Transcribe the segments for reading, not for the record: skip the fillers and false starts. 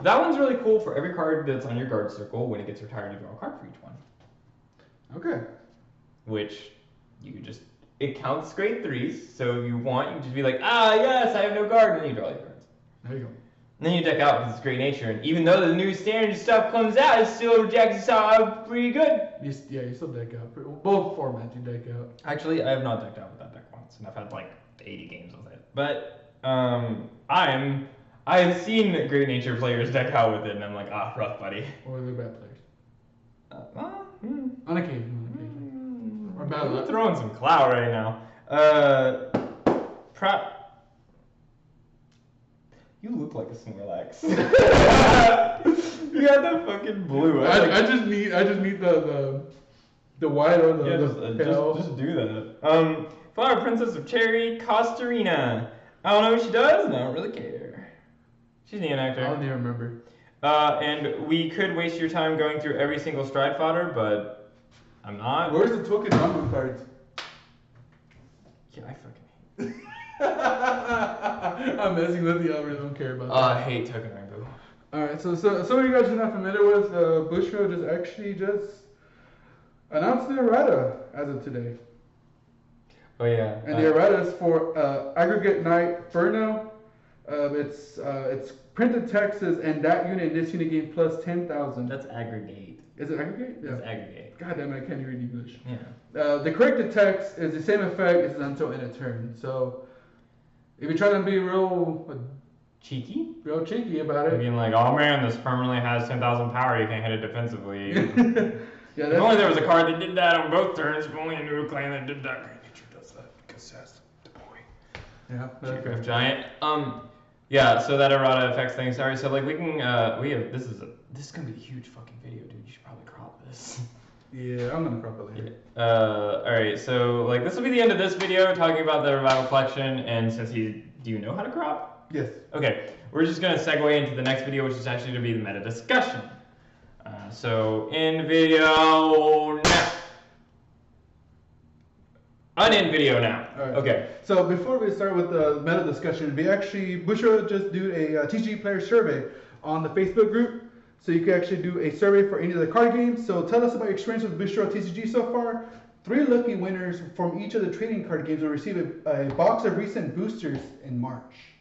That one's really cool for every card that's on your guard circle. When it gets retired, you draw a card for each one. Okay. Which you can just, it counts grade 3s, so if you want, you can just be like, ah, yes, I have no guard, and then you draw your cards. There you go. And then you deck out because it's great nature, and even though the new standard stuff comes out, it still jacks out pretty good. You still deck out. Both formats you deck out. Actually, I have not decked out with that deck once, and I've had like 80 games with it. But I've seen great nature players deck out with it, and I'm like, ah, rough, buddy. Or they're bad players. On occasion. Or bad I'm luck. throwing some clout right now. You look like a Snorlax. You got the fucking blue. I just need the white or the pale. Just do that. Flower Princess of Cherry, Costarina. I don't know what she does, and I don't really care. She's an actor. I don't even remember. And we could waste your time going through every single stride fodder, but I'm not. Where's the token number cards? Yeah, I fucking hate it. I'm messing with you. I really don't care about that. I hate token rainbow. Alright, so some of you guys are not familiar with Bushiroad just announced the errata as of today. Oh yeah. And the errata is for Aggregate Knight Furno. It's printed text says, and that unit in this unit gain plus 10,000. That's aggregate. Is it aggregate? Yeah. It's aggregate. God damn it, I can't read English. Yeah. The corrected text is the same effect as until end of turn. So if you're trying to be real cheeky about it, being like, oh man, this permanently has 10,000 power, you can't hit it defensively. Yeah, if only there was a card that did that on both turns, if only I knew a clan that did that. Great nature does that because that's the boy. Yeah, Geograph Giant. Yeah, so that errata affects things. Sorry, so like we can this is gonna be a huge fucking video, dude. You should probably crop this. Yeah, I'm gonna crop it later. Alright, so like this will be the end of this video talking about the revival collection, and since do you know how to crop? Yes. Okay, we're just gonna segue into the next video, which is actually gonna be the meta discussion. So in video now. In video now. All right. Okay. So before we start with the meta discussion, Bushiroad just do a TCG player survey on the Facebook group. So you can actually do a survey for any of the card games. So tell us about your experience with Bushiroad TCG so far. 3 lucky winners from each of the trading card games will receive a box of recent boosters in March.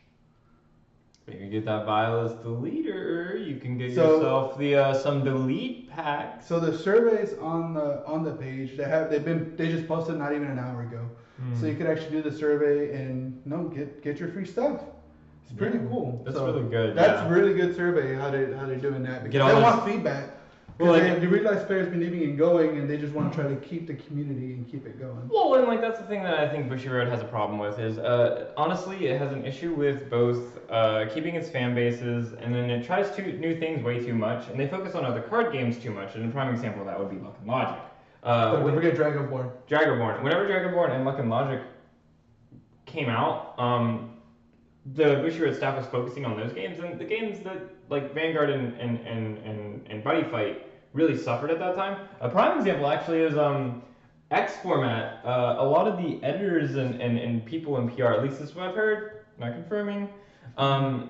If you get that Vilest deleter, you can get yourself the some delete packs. So the surveys on the page they just posted not even an hour ago. So you could actually do the survey and get your free stuff. It's pretty cool. That's really good. That's really good survey how they're doing that because they want feedback. Well, they realize players been leaving and going, and they just want to try to keep the community and keep it going. Well, and like that's the thing that I think Bushiroad has a problem with is honestly it has an issue with both keeping its fan bases, and then it tries new things way too much, and they focus on other card games too much. And a prime example of that would be Luck and Logic. Don't forget Dragonborn. Whenever Dragonborn and Luck and Logic came out, the Bushiroad staff was focusing on those games, and the games that like Vanguard and Buddy Fight really suffered at that time. A prime example actually is X format. A lot of the editors and people in PR, at least this is what I've heard, not confirming,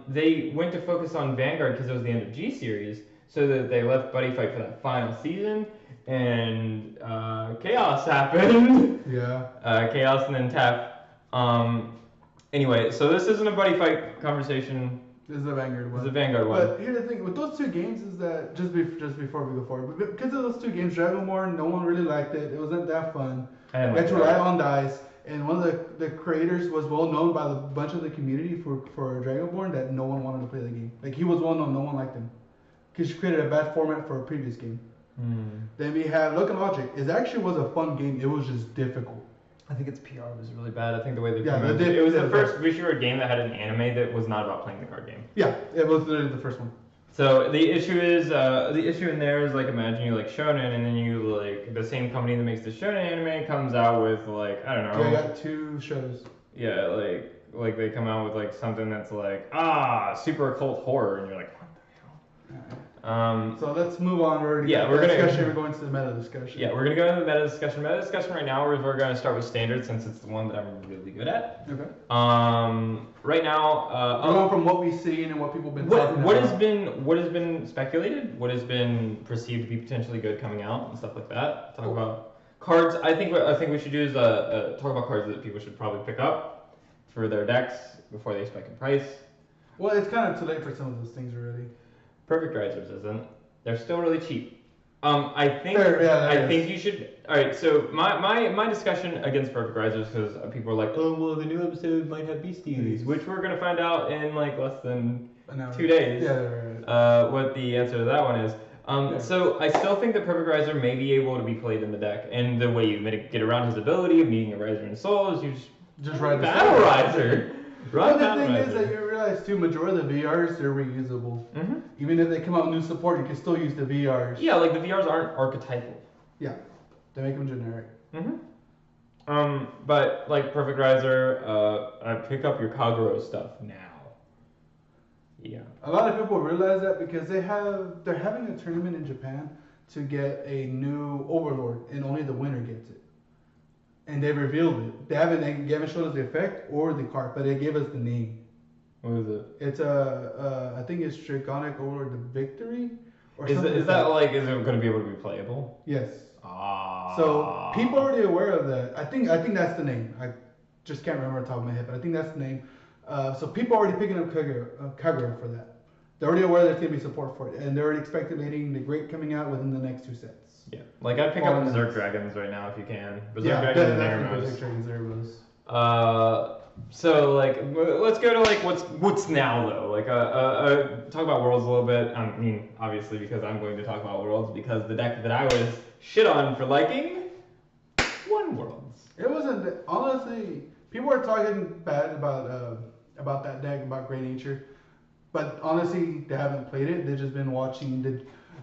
they went to focus on Vanguard because it was the end of G Series, so that they left Buddy Fight for that final season, and chaos happened. Yeah. Chaos and then TEF. Anyway, so this isn't a Buddy Fight conversation. This is the Vanguard one. This is the Vanguard one. But here's the thing, with those 2 games is that, just before we go forward, because of those 2 games, Dragonborn, no one really liked it. It wasn't that fun. You had to rely on dice. And one of the creators was well known by the bunch of the community for Dragonborn that no one wanted to play the game. Like he was well known, no one liked him. Because he created a bad format for a previous game. Then we have Luck and Logic. It actually was a fun game, it was just difficult. I think its PR was really bad. I think the way they it was the first Bushiroad game that had an anime that was not about playing the card game. Yeah, it was literally the first one. So the issue in there is like imagine you like shonen, and then you like the same company that makes the shonen anime comes out with like I don't know. They got 2 shows. Yeah, like they come out with like something that's like super occult horror, and you're like what the So let's move on. We're going to the meta discussion. Yeah, we're gonna go into the meta discussion. Meta discussion right now is we're gonna start with standard since it's the one that I'm really good at. Okay. Right now, we're going from what we've seen and what people have been talking about. What has been speculated, what has been perceived to be potentially good coming out and stuff like that. Talk about cards. I think we should do is talk about cards that people should probably pick up for their decks before they spike in price. Well, it's kind of too late for some of those things already. Perfect Risers isn't. They're still really cheap. I think you should. All right. So my discussion against Perfect Risers because people are like, oh well, the new episode might have beasties, which we're gonna find out in like less than 2 days. Yeah, right. What the answer to that one is. So I still think that Perfect Riser may be able to be played in the deck, and the way you get around his ability of needing a Riser in Soul is you just ride Battle Riser. Well, the thing is that you realize too, majority of the VRs they're reusable. Mm-hmm. Even if they come out with new support, you can still use the VRs. Yeah, like the VRs aren't archetypal. Yeah, they make them generic. Mm-hmm. But like Perfect Riser, pick up your Kagero stuff now. Yeah. A lot of people realize that because they're having a tournament in Japan to get a new Overlord, and only the winner gets it. And they revealed it. They haven't showed us the effect or the card, but they gave us the name. What is it? It's I think it's Draconic Overlord the Victory. Or is it going to be able to be playable? Yes. So people are already aware of that. I think that's the name. I just can't remember off the top of my head, but I think that's the name. So people are already picking up Kagero for that. They're already aware there's going to be support for it, and they're already expecting the Great coming out within the next 2 sets. Yeah, like I'd pick up Berserk Dragons right now if you can. Berserk Dragons and Arrows. So like, let's go to like what's now though. Like, talk about Worlds a little bit. I mean, obviously because I'm going to talk about Worlds because the deck that I was shit on for liking won Worlds. It wasn't honestly. People are talking bad about that deck, about Great Nature, but honestly, they haven't played it. They've just been watching.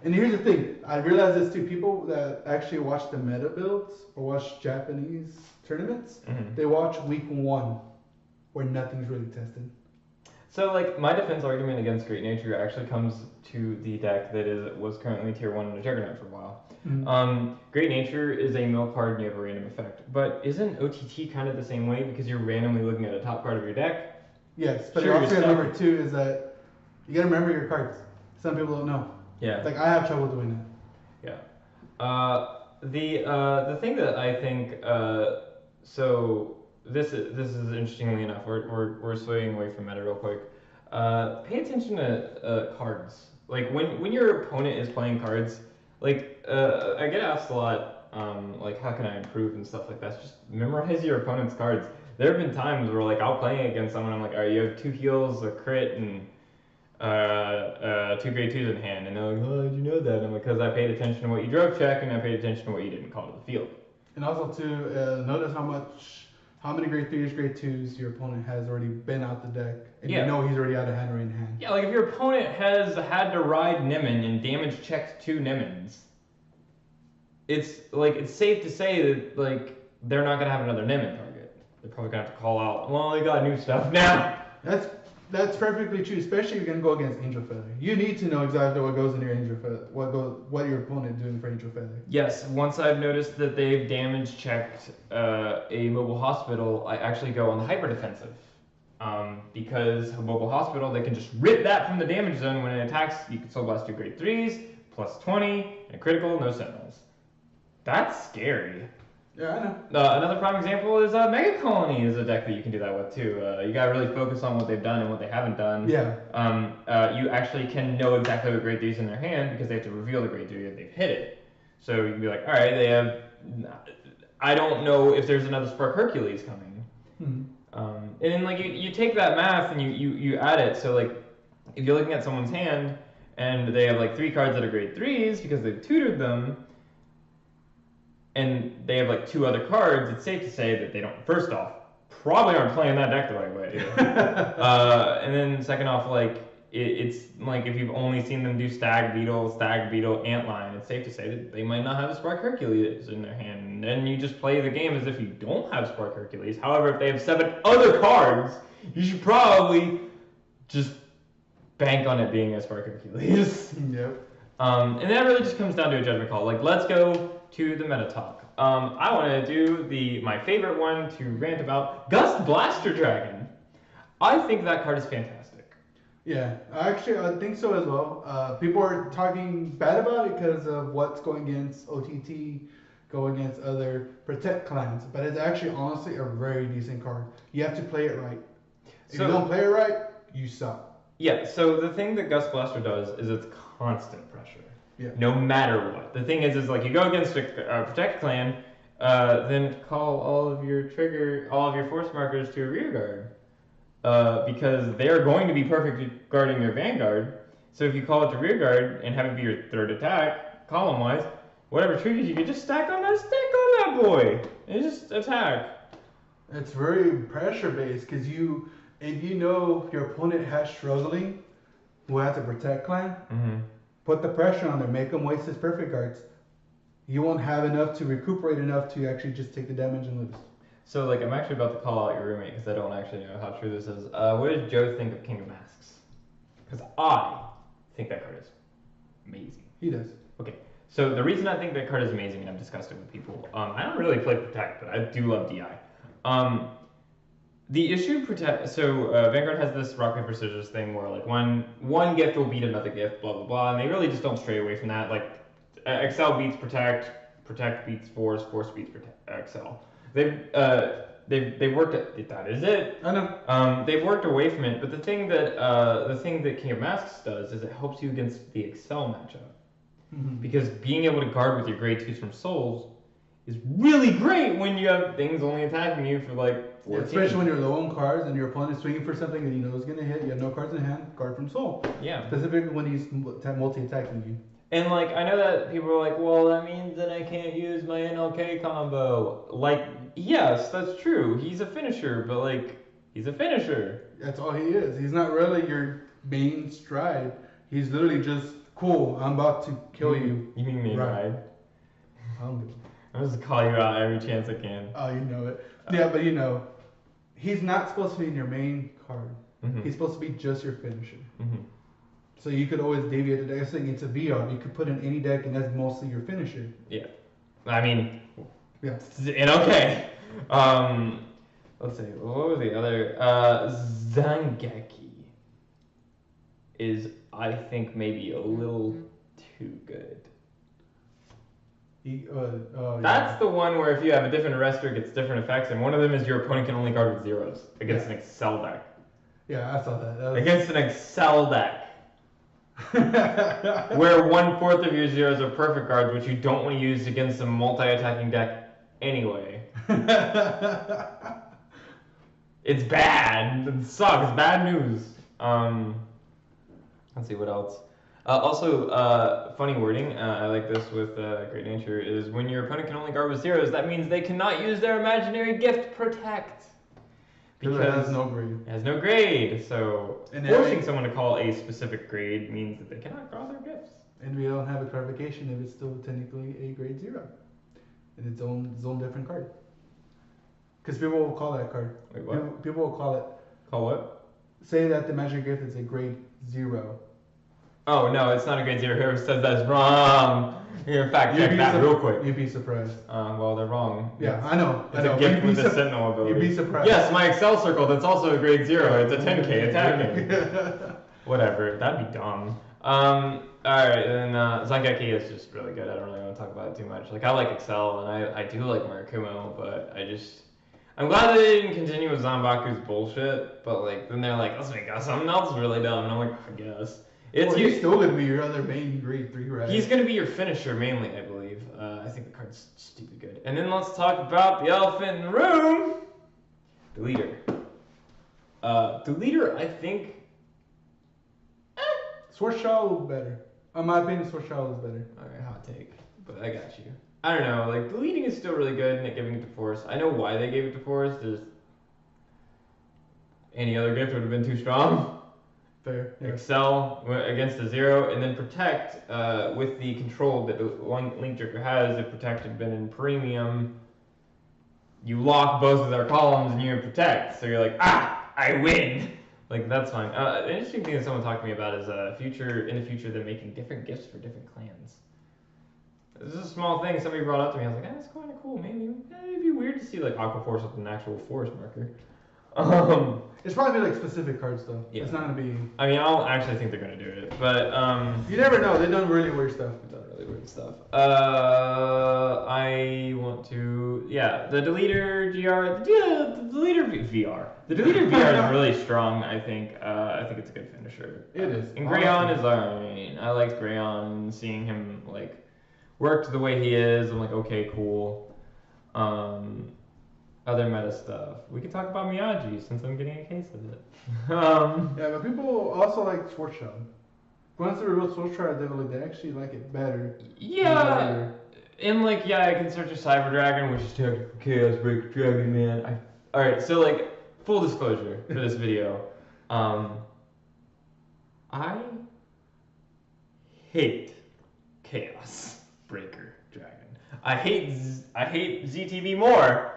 And here's the thing, I realized this too. People that actually watch the meta builds or watch Japanese tournaments, they watch week 1, where nothing's really tested. So like my defense argument against Great Nature actually comes to the deck that was currently tier 1 in the Juggernaut for a while. Mm-hmm. Great Nature is a mill card and you have a random effect. But isn't OTT kind of the same way because you're randomly looking at a top card of your deck? Yes, but you also got to remember too is that you got to remember your cards. Some people don't know. Yeah. Like I have trouble doing that. Yeah. The thing that I think so this is interestingly enough we're swaying away from meta real quick. Pay attention to cards. Like when your opponent is playing cards, like I get asked a lot, like how can I improve and stuff like that. Just memorize your opponent's cards. There have been times where like I'll play against someone, I'm like, all right, you have 2 heals, a crit, and 2 grade 2s in hand, and they're like, oh, did you know that? And I'm like, because I paid attention to what you drove check, and I paid attention to what you didn't call to the field. And also too, notice how many grade 3s, grade 2s your opponent has already been out the deck, and you know he's already out of hand or in hand. Yeah, like if your opponent has had to ride Nimmin and damage checked 2 Nimmins, it's safe to say that like they're not gonna have another Nimmin target. They're probably gonna have to call out, well, they got new stuff now. That's perfectly true, especially if you're gonna go against Angel Feather. You need to know exactly what goes in your Angel Feather, what your opponent doing for Angel Feather. Yes, once I've noticed that they've damage checked a mobile hospital, I actually go on the hyper defensive. Because a mobile hospital, they can just rip that from the damage zone when it attacks. You can Soul Blast 2 grade 3s, plus 20, and a critical, no sentinels. That's scary. Yeah, I know. Another prime example is Mega Colony is a deck that you can do that with too. You gotta really focus on what they've done and what they haven't done. Yeah. You actually can know exactly what grade 3's in their hand because they have to reveal the grade 3 that they've hit it. So you can be like, all right, they have. I don't know if there's another Spark Hercules coming. And then like you take that math and you add it. So like if you're looking at someone's hand and they have like 3 cards that are grade 3s because they've tutored them. And they have like 2 other cards, it's safe to say that they don't, first off, probably aren't playing that deck the right way. And then second off, like, it's like if you've only seen them do Stag Beetle, Antline, it's safe to say that they might not have a Spark Hercules in their hand. And then you just play the game as if you don't have Spark Hercules. However, if they have 7 other cards, you should probably just bank on it being a Spark Hercules. Yep. And that really just comes down to a judgment call. Like, let's go to the meta talk. I want to do my favorite one to rant about, Gust Blaster Dragon. I think that card is fantastic. Yeah, I think so as well. People are talking bad about it because of what's going against OTT, going against other Protect clans, but it's actually honestly a very decent card. You have to play it right. If you don't play it right, you suck. Yeah, so the thing that Gust Blaster does is it's constant pressure. Yeah. No matter what. The thing is like you go against a Protect clan, then call all of your force markers to a rear guard. Because they're going to be perfectly guarding your vanguard. So if you call it to rear guard and have it be your third attack, column-wise, whatever triggers you can just stack on that boy and just attack. It's very pressure-based because if you know your opponent has struggling, who has a Protect clan, put the pressure on there, make them waste his perfect guards. You won't have enough to recuperate enough to actually just take the damage and lose. So, like, I'm actually about to call out your roommate because I don't actually know how true this is. What does Joe think of King of Masks? Because I think that card is amazing. He does. Okay, so the reason I think that card is amazing, and I've discussed it with people, I don't really play Protect, but I do love DI. The issue Vanguard has this rock paper scissors thing where like one gift will beat another gift, blah blah blah, and they really just don't stray away from that. Like Excel beats Protect beats Force beats Excel. They've worked at that is it. I know. They've worked away from it, but the thing that King of Masks does is it helps you against the Excel matchup, because being able to guard with your grade 2s from Souls is really great when you have things only attacking you for like 14. Yeah, especially when you're low on cards and your opponent is swinging for something and you know it's going to hit, you have no cards in hand, guard from Soul. Yeah. Specifically when he's multi-attacking you. And like, I know that people are like, well, that means that I can't use my NLK combo. Like, yes, that's true. He's a finisher, but like, he's a finisher. That's all he is. He's not really your main stride. He's literally just, cool, I'm about to kill you. You mean main ride? I'm just call you out every chance I can. Oh, you know it. Yeah, but you know, he's not supposed to be in your main card. He's supposed to be just your finisher. So you could always deviate the next thing into VR. You could put in any deck, and that's mostly your finisher. Yeah, I mean, yeah. And okay. Let's see. What was the other? Zangeki is, I think, maybe a little too good. That's the one where if you have a different arrestor, it gets different effects, and one of them is your opponent can only guard with zeros against an Excel deck. Yeah, I saw that. Against an Excel deck. Where 1/4 of your zeros are perfect guards, which you don't want to use against a multi-attacking deck anyway. It's bad. It sucks. Bad news. Let's see what else. Also, funny wording, I like this with Great Nature, is when your opponent can only guard with zeros, that means they cannot use their imaginary gift Protect. Because it has no grade. It has no grade, so forcing someone to call a specific grade means that they cannot draw their gifts. And we don't have a clarification if it's still technically a grade 0. And its own different card. Because people will call that card. Wait, what? People will call it. Call what? Say that the magic gift is a grade 0. Oh, no, it's not a grade 0. Whoever says that's wrong. In fact, check that real quick. You'd be surprised. Well, they're wrong. Yeah, I know. It's a gift with a Sentinel ability. You'd be surprised. Yes, my Excel circle, that's also a grade 0. It's a 10k attacking. Whatever, that'd be dumb. Alright, then Zangeki is just really good. I don't really want to talk about it too much. Like, I like Excel, and I do like Murakumo, but I'm glad they didn't continue with Zanbaku's bullshit, but like, then they're like, let's make something else really dumb, and I'm like, I guess. He's still going to be your other main grade 3, right? He's going to be your finisher mainly, I believe. I think the card's stupid good. And then let's talk about the elephant in the room. The leader. The leader, I think... Sword Shell is better. In my opinion, Sword Shell is better. Alright, hot take. But I got you. I don't know, like, the leading is still really good, and giving it to Force. I know why they gave it to Force. There's... Any other gift would have been too strong. Fair. Yeah. Excel against a 0, and then Protect with the control that the Link Trigger has. If Protect had been in Premium, you lock both of their columns and you Protect. So you're like, I win! Like that's fine. An interesting thing that someone talked to me about is in the future they're making different gifts for different clans. This is a small thing somebody brought up to me. I was like, that's kind of cool. Maybe it'd be weird to see like Aquaforce with an actual forest marker. It's probably like specific cards though. Yeah. It's not gonna be. I mean, I don't actually think they're gonna do it, but you never know. They've done really weird stuff. I want to, the Deleter GR, the Deleter VR. The Deleter VR is really strong, I think. I think it's a good finisher. It is. And Greyon is alright. I like Greyon, seeing him, like, worked the way he is. I'm like, okay, cool. Other meta stuff. We could talk about Miyaji, since I'm getting a case of it. Yeah, but people also like Sports Shell. Once they're a real Sports Shell, they actually like it better. Yeah. And like, I can search a Cyber Dragon, which is technically Chaos Breaker Dragon, man. Alright, so like, full disclosure for this video. I hate Chaos Breaker Dragon. I hate ZTV more.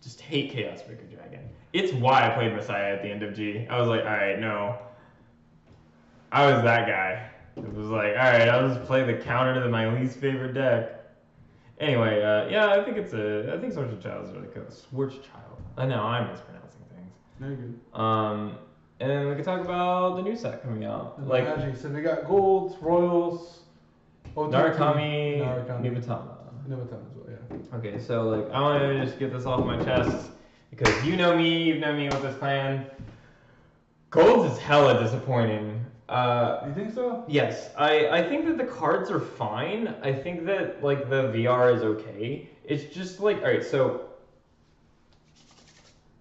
Just hate Chaos Breaker Dragon. It's why I played Messiah at the end of G. I was like, alright, no. I was that guy. It was like, alright, I'll just play the counter to my least favorite deck. Anyway, I think Swords of Child is really cool. Swords Child. I know, I'm mispronouncing things. Very good. And then we could talk about the new set coming out. Like Miyaji. So we got Golds, Royals, Narukami, Nibatama. Nibatama as well, yeah. Okay, so like I want to just get this off my chest because you know me, you've known me with this clan. Golds is hella disappointing. You think so? Yes, I think that the cards are fine. I think that like the VR is okay. It's just like, alright, so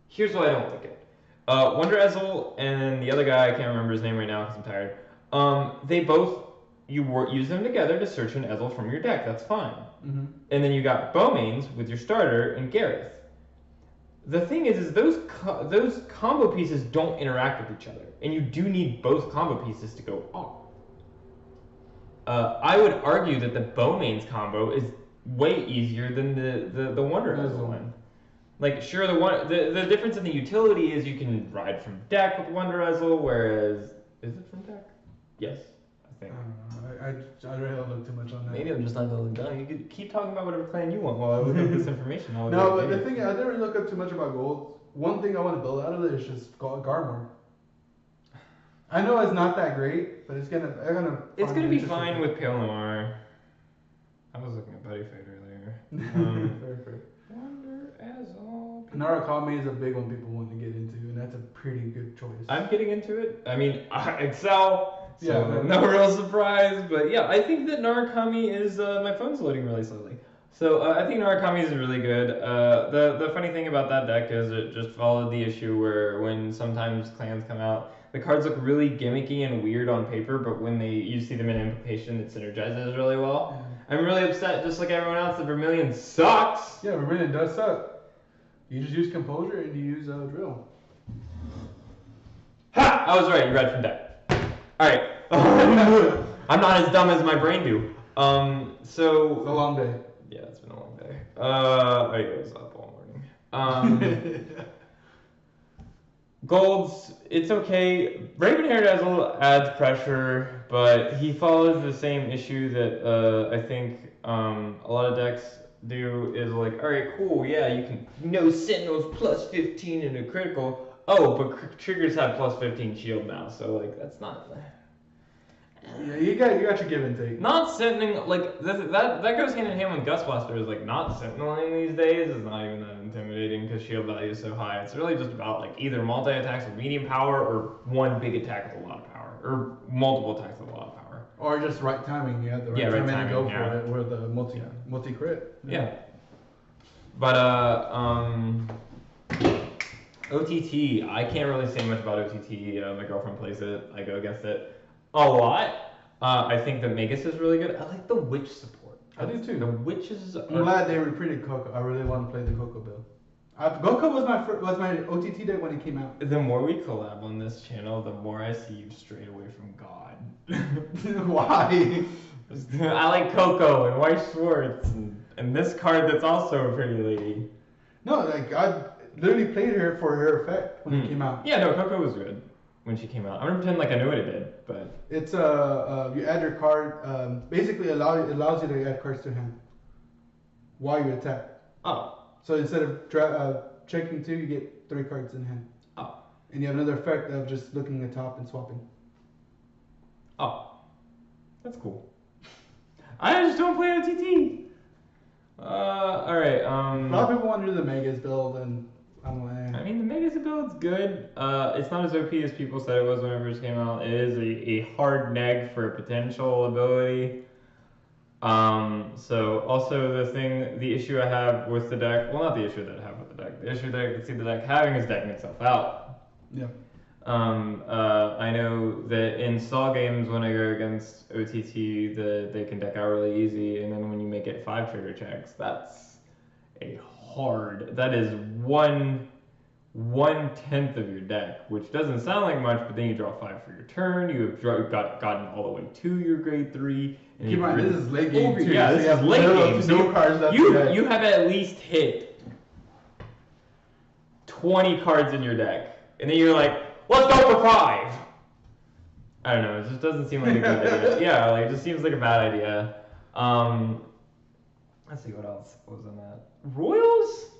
here's why I don't like it. Wonder Ezel and the other guy, I can't remember his name right now because I'm tired. They both, use them together to search an Ezel from your deck. That's fine. Mm-hmm. And then you got Bowmains with your starter and Gareth. The thing is those combo pieces don't interact with each other, and you do need both combo pieces to go off. I would argue that the Bowmains combo is way easier than the Wonder Ezel one. Like, sure, the difference in the utility is you can ride from deck with Wonder Ezel, whereas is it from deck? Yes, I think. I really don't look too much on that. Maybe I'm just not gonna look down. You could keep talking about whatever clan you want while I look up this information. No, but the thing I didn't really look up too much about gold. One thing I want to build out of it is just Garmor. I know it's not that great, but it's gonna be fine with Pale Noir. I was looking at Buddy Fade earlier. Fair. Wonder Ezel. Narukami is a big one people want to get into, and that's a pretty good choice. I'm getting into it. I mean, Excel. So no real surprise, but yeah, I think that Narukami is, my phone's loading really slowly. So I think Narukami is really good. The funny thing about that deck is it just followed the issue where when sometimes clans come out, the cards look really gimmicky and weird on paper, but when you see them in implication, it synergizes really well. Yeah. I'm really upset, just like everyone else, that Vermilion sucks! Yeah, Vermilion does suck. You just use Composure and you use Drill. Ha! I was right, you read from deck. Alright. I'm not as dumb as my brain do. So... It's a long day. Yeah, it's been a long day. I was up all morning. Golds, it's okay. Raven-haired Ezel adds pressure, but he follows the same issue that I think a lot of decks do, is like, alright, cool, yeah, you can Sentinels plus 15 in a critical. Oh, but triggers have plus 15 shield now, so like that's not. Yeah, you got your give and take. Not sentineling, like that goes hand in hand with Gust Blaster. Is like not sentineling these days is not even that intimidating because shield value is so high. It's really just about like either multi attacks with medium power or one big attack with a lot of power, or multiple attacks with a lot of power. Or just right timing. You have the right timing to go for it, with the multi crit. Yeah. But OTT, I can't really say much about OTT. My girlfriend plays it. I go against it a lot. I think the Magus is really good. I like the Witch support. I do too. The Witches are... I'm glad they reprinted Coco. I really want to play the Coco build. Coco was my OTT deck when it came out. The more we collab on this channel, the more I see you strayed away from God. Why? I like Coco and White Schwartz and this card that's also a pretty lady. No, like I literally played her for her effect when it came out. Yeah, no, Coco was good. when she came out. I'm gonna pretend like I knew what it did, but it's you add your card. Basically, it allows you to add cards to hand while you attack. Oh. So instead of checking 2, you get 3 cards in hand. Oh. And you have another effect of just looking at top and swapping. Oh. That's cool. I just don't play OTT. Alright, A lot of people want to do the Megas build, and I'm like... I mean, the Megas build's good. It's not as OP as people said it was when it first came out. It is a hard neg for a potential ability. So also the issue I have with the deck, well, not the issue that I have with the deck, the issue that I can see the deck having is decking itself out. Yeah. I know that in Saw games when I go against OTT, they can deck out really easy, and then when you make it 5 trigger checks, that's that is 1/10 of your deck, which doesn't sound like much, but then you draw 5 for your turn, you've gotten all the way to your grade 3. And keep in mind, this is late game too. Yeah, this is late game. No cards left. You have at least hit 20 cards in your deck, and then you're like, let's go for 5. I don't know. It just doesn't seem like a good idea. Yeah, like it just seems like a bad idea. Let's see what else was on that. Royals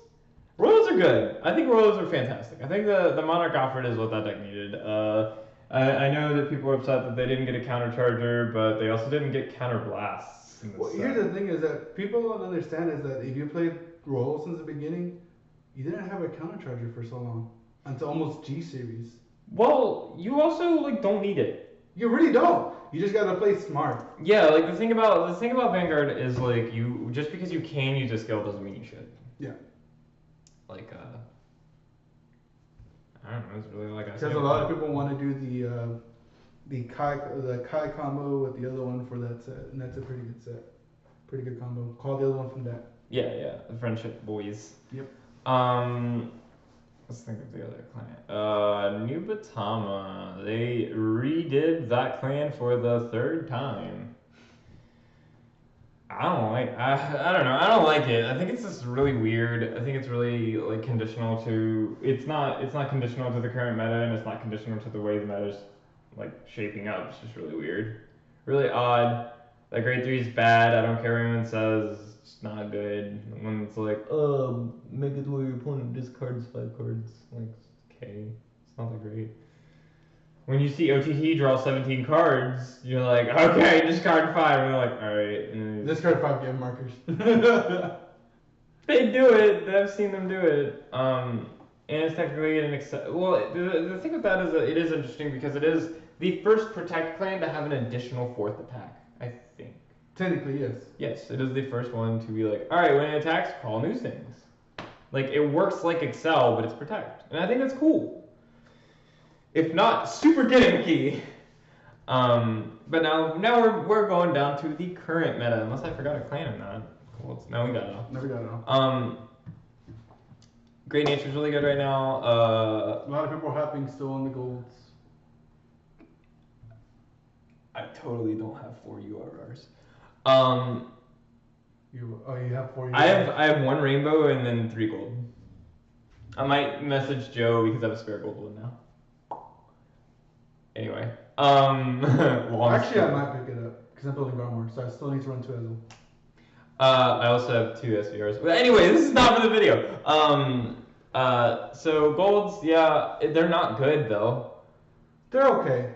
are good. I think Royals are fantastic. I think the Monarch Offred is what that deck needed. I know that people are upset that they didn't get a counter charger, but they also didn't get counter blasts. Well, here's the thing: is that people don't understand is that if you played Royals since the beginning, you didn't have a counter charger for so long until almost G series. Well, you also don't need it. You really don't. You just gotta play smart. Yeah, like the thing about Vanguard is you just because you can use a skill doesn't mean you should. Yeah. Like I don't know. It's really like I said. Because a lot of people want to do the Kai combo with the other one for that set, and that's a pretty good set. Pretty good combo. Call the other one from that. Yeah, the Friendship Boys. Yep. Let's think of the other clan. New Batama. They redid that clan for the 3rd time. I don't know. I don't like it. I think it's just really weird. I think it's really conditional to. It's not conditional to the current meta, and it's not conditional to the way the meta's shaping up. It's just really weird, really odd. That grade 3 is bad. I don't care what anyone says. It's not good. When it's make it where your opponent discards 5 cards. Okay, it's not that great. When you see OTT draw 17 cards, you're like, okay, discard 5. And you're like, alright. Discard 5 game markers. They do it. I've seen them do it. And it's technically an well, the thing with that is that it is interesting because it is the first Protect clan to have an additional 4th attack, I think. Technically, yes. Yes, it is the first one to be alright, when it attacks, call new things. It works like Excel, but it's Protect. And I think that's cool. If not, super gimmicky. But now we're going down to the current meta, unless I forgot a clan in that. Cool. No, we got it all. Never got it all. Great Nature's really good right now. A lot of people are hopping still on the golds. I totally don't have 4 URRs. You have 4 URRs? I have 1 rainbow and then 3 gold. I might message Joe because I have a spare gold one now. Anyway, actually, I might pick it up because I'm building armor, so I still need to run 2 as well. I also have 2 SVRs. But anyway, this is not for the video. So golds, yeah, they're not good though. They're okay.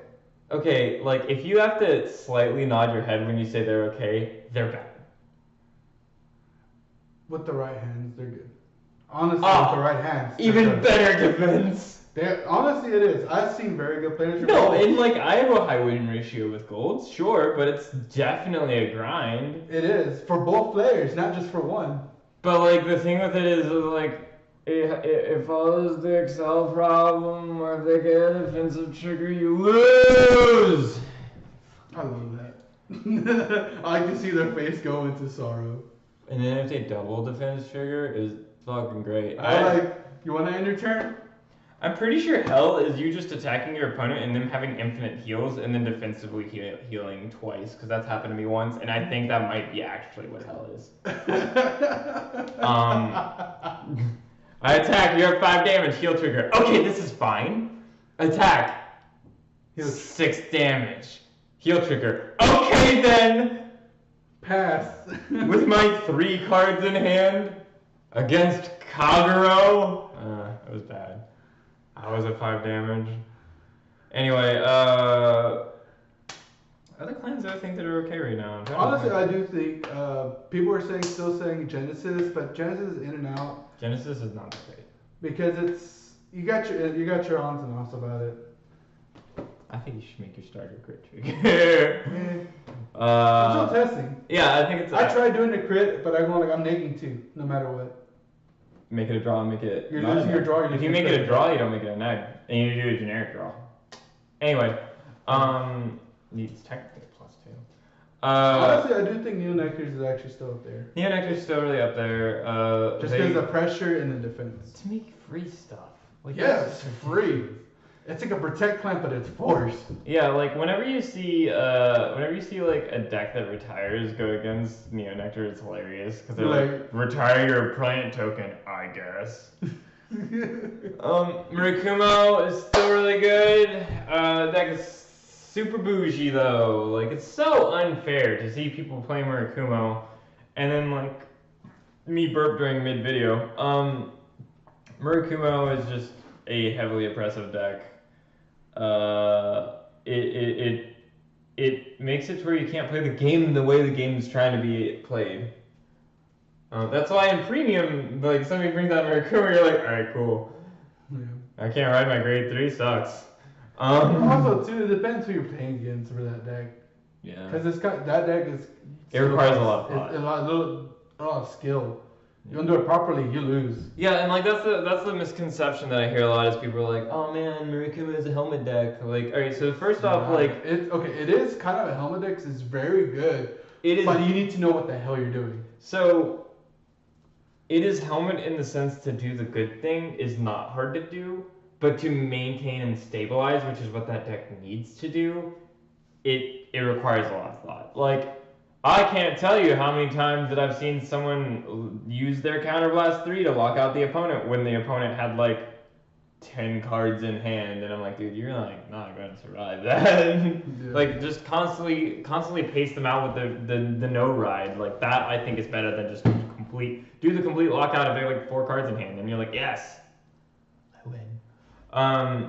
Okay, if you have to slightly nod your head when you say they're okay, they're bad. With the right hands, they're good. Honestly, with the right hands. Even better defense. Honestly, it is. I've seen very good players. No, and I have a high win ratio with golds, sure, but it's definitely a grind. It is for both players, not just for one. But the thing with it is it follows the Excel problem, where if they get a defensive trigger, you lose. I love that. I can see their face go into sorrow. And then if they double defense trigger, is fucking great. You want to end your turn? I'm pretty sure hell is you just attacking your opponent and them having infinite heals and then defensively healing twice, because that's happened to me once, and I think that might be actually what hell is. I attack, you have 5 damage, heal trigger. Okay, this is fine. Attack. 6 damage. Heal trigger. Okay then! Pass. With my 3 cards in hand against Kagero. It was bad. I was at 5 damage. Anyway, other clans I think that are okay right now. Honestly, I do think people are still saying Genesis, but Genesis is in and out. Genesis is not that great. Because it's you got your ons and offs about it. I think you should make your starter crit trigger. I'm still testing. Yeah, I think it's. I tried doing the crit, but I'm negating 2 no matter what. Make it a draw and make it. You're losing your draw. If you make it a draw, you don't make it a neg, and you do a generic draw. Anyway, needs technically +2. Honestly, I do think Neonectars is actually still up there. Neonectars is still really up there. Just because of the pressure and the defense. To make free stuff. Like, it's free. It's like a protect clamp, but it's force. Yeah, like whenever you see like a deck that retires go against Neonectar, it's hilarious because they're like retire your plant token, I guess. Murakumo is still really good. Deck is super bougie though. Like it's so unfair to see people play Murakumo, and then like me burp during mid video. Murakumo is just a heavily oppressive deck. It makes it to where you can't play the game the way the game is trying to be played. That's why in premium, like somebody brings out Murakumo, you're like, all right, cool. Yeah. I can't ride my grade 3, sucks. Also, too, it depends who you're playing against for that deck. Yeah. Because that deck is. It requires a lot of thought. A lot of skill. You don't do it properly, you lose. Yeah, and like that's the misconception that I hear a lot is people are like, oh man, Murakumo is a helmet deck. Like, all right, so first off, like it is kind of a helmet deck. It's very good. It is, but you need to know what the hell you're doing. So, it is helmet in the sense to do the good thing is not hard to do, but to maintain and stabilize, which is what that deck needs to do, it requires a lot of thought. Like, I can't tell you how many times that I've seen someone use their Counterblast 3 to lock out the opponent when the opponent had like 10 cards in hand, and I'm like, dude, you're like not going to survive that. Yeah. Like just constantly pace them out with the no ride. Like that I think is better than just do the complete lockout if they have like 4 cards in hand, and you're like, yes, I win.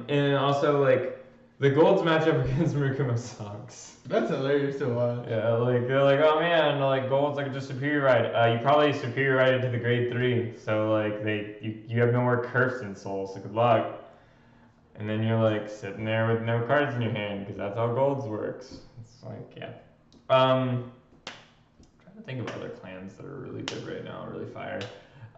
And also like the golds matchup against Murakumo sucks. That's hilarious to watch. Yeah, like they're like, oh man, like golds like just superior ride. You probably superior rided to the grade 3, so like you have no more curse in soul, so good luck. And then you're like sitting there with no cards in your hand because that's how golds works. It's like yeah. Trying to think of other clans that are really good right now, really fire.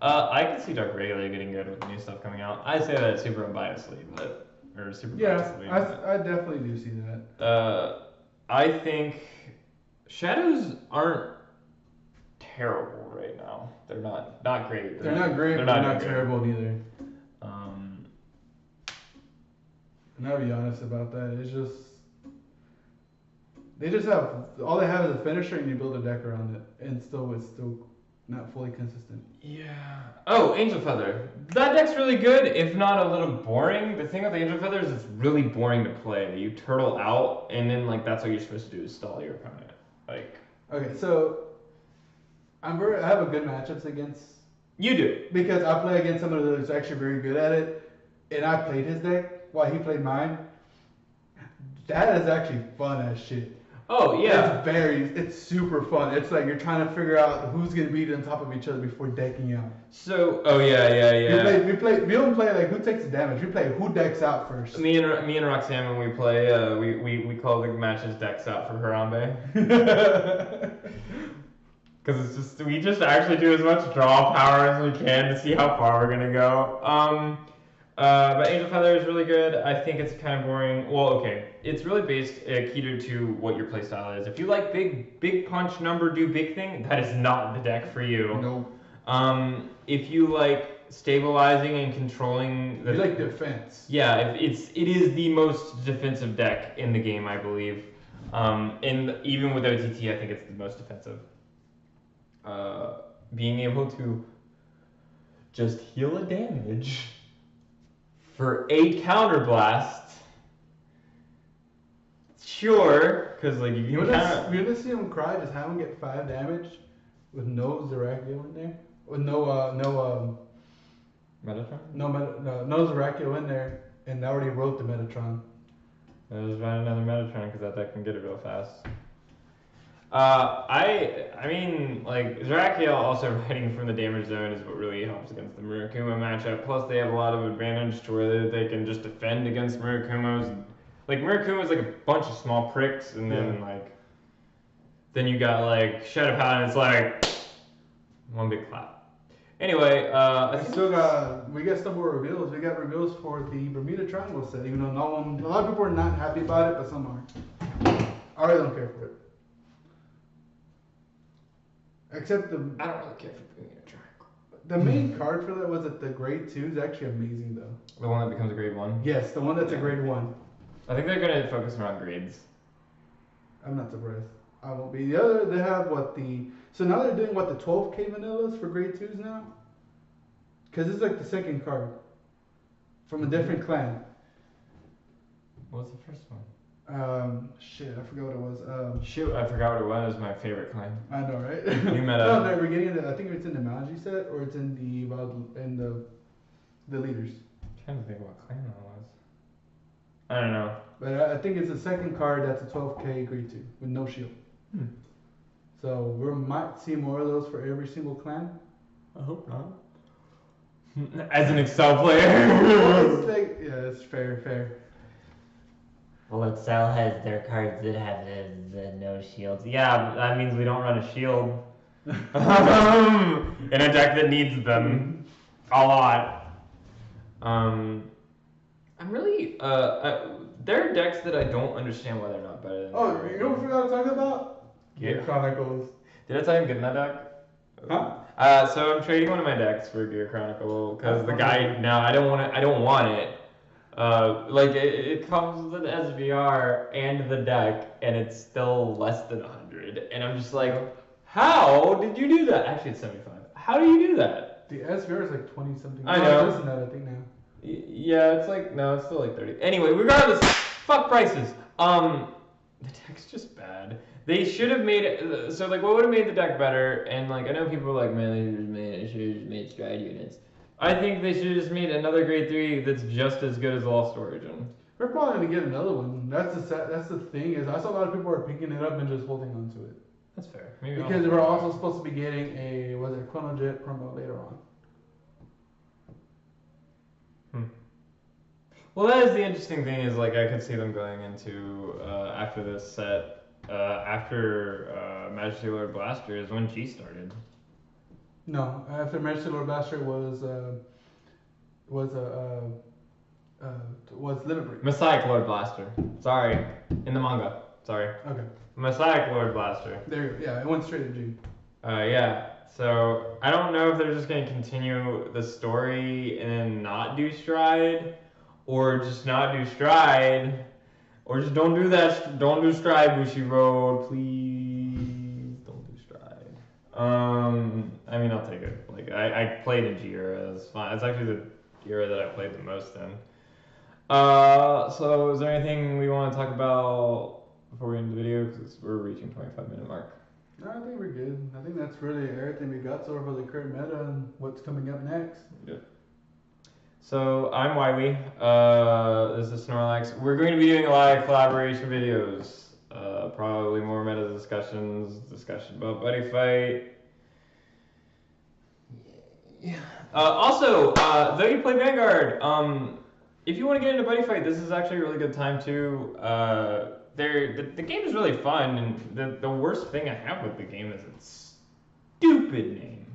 I can see Dark Regular getting good with new stuff coming out. I say that super unbiasedly, but biasedly. I definitely do see that. I think shadows aren't terrible right now. They're not great. They're not great, but they're not terrible neither. And I'll be honest about that. It's just all they have is a finisher, and you build a deck around it, and it's still not fully consistent. Yeah. Oh, Angel Feather. That deck's really good, if not a little boring. The thing with Angel Feather is it's really boring to play. You turtle out, and then like that's what you're supposed to do is stall your opponent. Like. Okay, so I have a good matchups against. You do. Because I play against someone who's actually very good at it, and I played his deck while he played mine. That is actually fun as shit. Oh yeah. It's super fun. It's like you're trying to figure out who's gonna beat on top of each other before decking out. So yeah. We don't play like who takes the damage. We play who decks out first. Me and Roxanne when we play, we call the matches decks out for Harambe. Because we just actually do as much draw power as we can to see how far we're gonna go. But Angel Feather is really good. I think it's kind of boring. Well, okay. It's really based catered to what your playstyle is. If you like big punch number do big thing, that is not the deck for you. No. If you like stabilizing and controlling you like defense. Yeah, it is the most defensive deck in the game, I believe. And even with OTT, I think it's the most defensive. Being able to just heal a damage for 8 counterblast Sure, because like you want to see him cry, just have him get 5 damage with no Zarakio in there, with no Metatron. No Zarakio in there, and I already wrote the Metatron. Let's find another Metatron because that deck can get it real fast. I mean, like, Zarakio also hitting from the damage zone is what really helps against the Murakumo matchup. Plus, they have a lot of advantage to where they can just defend against Murakumos. Like, Murakumo's like a bunch of small pricks, and then, then you got, like, Shadow Paladin, it's like, one big clap. Anyway, we got some more reveals. We got reveals for the Bermuda Triangle set, even though a lot of people are not happy about it, but some are. I really don't care for it. Except I don't really care for Bermuda Triangle. The main card for that was that the grade 2 is actually amazing though. The one that becomes a grade 1? Yes, the one that's a grade 1. I think they're gonna focus around grades. I'm not surprised. I won't be. The other, they have so now they're doing the 12k vanillas for grade 2s now? Because it's like the second card from a different clan. What was the first one? Shit, I forgot what it was. Shoot, I forgot what it was. My favorite clan. I know, right? New meta. No, we're getting into. I think it's in the Miyaji set or it's in the leaders. I'm trying to think what clan that was. I don't know. But I think it's the second card that's a 12k grade 2 with no shield. So we might see more of those for every single clan. I hope not. As an Excel player. Yeah, it's fair. Well, Excel has their cards that have the no shields. Yeah, that means we don't run a shield. In a deck that needs them a lot. I'm really, there are decks that I don't understand why they're not better than you know what we forgot to talk about? Gear Chronicles. Did I tell you I'm getting that deck? Huh? So I'm trading one of my decks for Gear Chronicle because the guy, no, I don't want it. It comes with an SVR and the deck, and it's still less than 100. And I'm just like, how did you do that? Actually, it's 75. How do you do that? The SVR is like 20 something. I know. Less than that, I think now. Yeah, it's like, no, it's still like 30. Anyway, regardless, fuck prices. The deck's just bad. They should have made it, so like what would have made the deck better, and like I know people are like, man, they should have just made stride units. I think they should have just made another grade 3 that's just as good as Lost Origin. We're probably gonna get another one. That's the thing is I saw a lot of people are picking it up and just holding on to it. That's fair. Maybe because we're also supposed to be getting a Chronojet promo later on. Well, that is the interesting thing is like I could see them going into after this set, after Majesty Lord Blaster is when G started. No, after Majesty Lord Blaster was Liberate. Messiah Lord Blaster. Sorry, in the manga. Sorry. Okay. Messiah Lord Blaster. There, yeah, it went straight to G. Yeah. So I don't know if they're just gonna continue the story and then not do Stride, or just not do Stride, or just don't do that. Don't do Stride, Bushiroad, please. Don't do Stride. I mean, I'll take it. Like I played in G era. It's fine. It's actually the era that I played the most in. So is there anything we want to talk about before we end the video? Because we're reaching 25-minute mark. No, I think we're good. I think that's really everything we got so far for the current meta and what's coming up next. Yeah. So I'm Wiwey. This is Snorlax. We're going to be doing a lot of collaboration videos. Probably more meta discussion about Buddy Fight. Yeah. Also, though you play Vanguard, if you want to get into Buddy Fight, this is actually a really good time too. The game is really fun, and the worst thing I have with the game is its stupid name.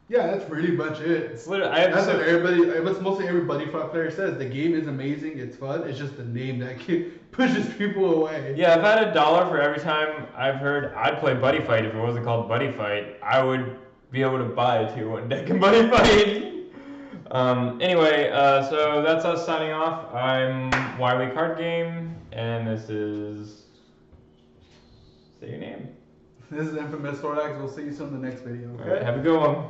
Yeah, that's pretty much it. It's literally, what mostly every Buddy Fight player says. The game is amazing, it's fun, it's just the name that pushes people away. Yeah, if I had $1 for every time I've heard I'd play Buddy Fight if it wasn't called Buddy Fight, I would be able to buy a Tier 1 deck in Buddy Fight. Anyway, so that's us signing off. I'm Wiwey Card Game, and this is... Say your name. This is Infamous Snorlax. We'll see you soon in the next video. Okay? All right, have a good one.